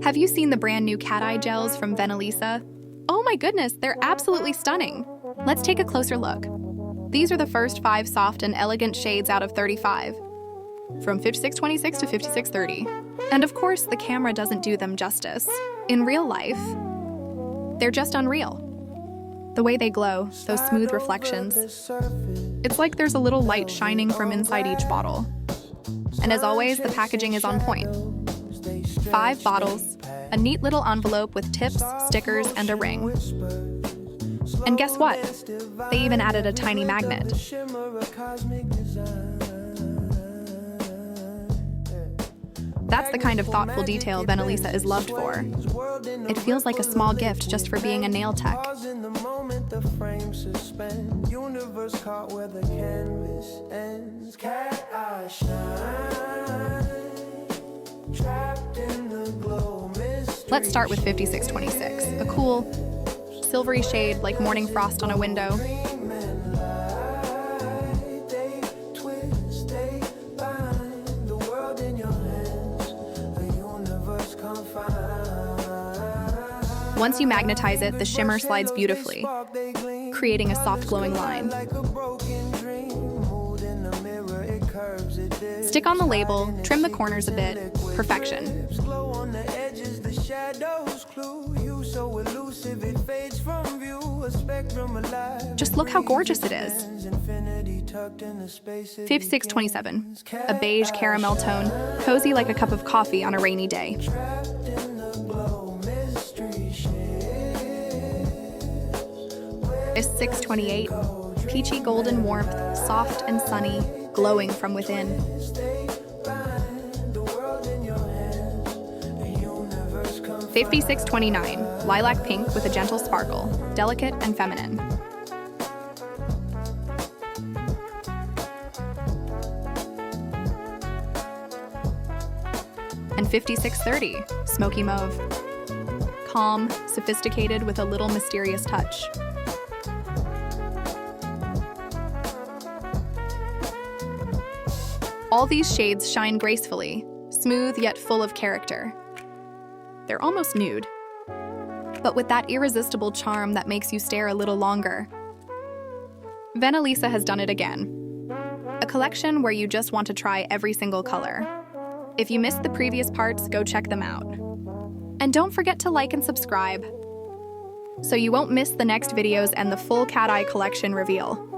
Have you seen the brand new cat eye gels from Venalisa? Oh my goodness, they're absolutely stunning. Let's take a closer look. These are the first 5 soft and elegant shades out of 35, from 5626 to 5630. And of course, the camera doesn't do them justice. In real life, they're just unreal. The way they glow, those smooth reflections. It's like there's a little light shining from inside each bottle. And as always, the packaging is on point. 5 bottles, a neat little envelope with tips, stickers, and a ring. And guess what? They even added a tiny magnet. That's the kind of thoughtful detail Venalisa is loved for. It feels like a small gift just for being a nail tech. Let's start with 5626, a cool, silvery shade like morning frost on a window. Once you magnetize it, the shimmer slides beautifully, creating a soft glowing line. Stick on the label, trim the corners a bit. Perfection. Just look how gorgeous it is. 5627, a beige caramel tone, cozy like a cup of coffee on a rainy day. 628, peachy golden warmth, soft and sunny, glowing from within. 5629, lilac pink with a gentle sparkle, delicate and feminine. And 5630, smoky mauve, calm, sophisticated with a little mysterious touch. All these shades shine gracefully, smooth yet full of character. They're almost nude, but with that irresistible charm that makes you stare a little longer. Venalisa has done it again. A collection where you just want to try every single color. If you missed the previous parts, go check them out. And don't forget to like and subscribe, so you won't miss the next videos and the full cat eye collection reveal.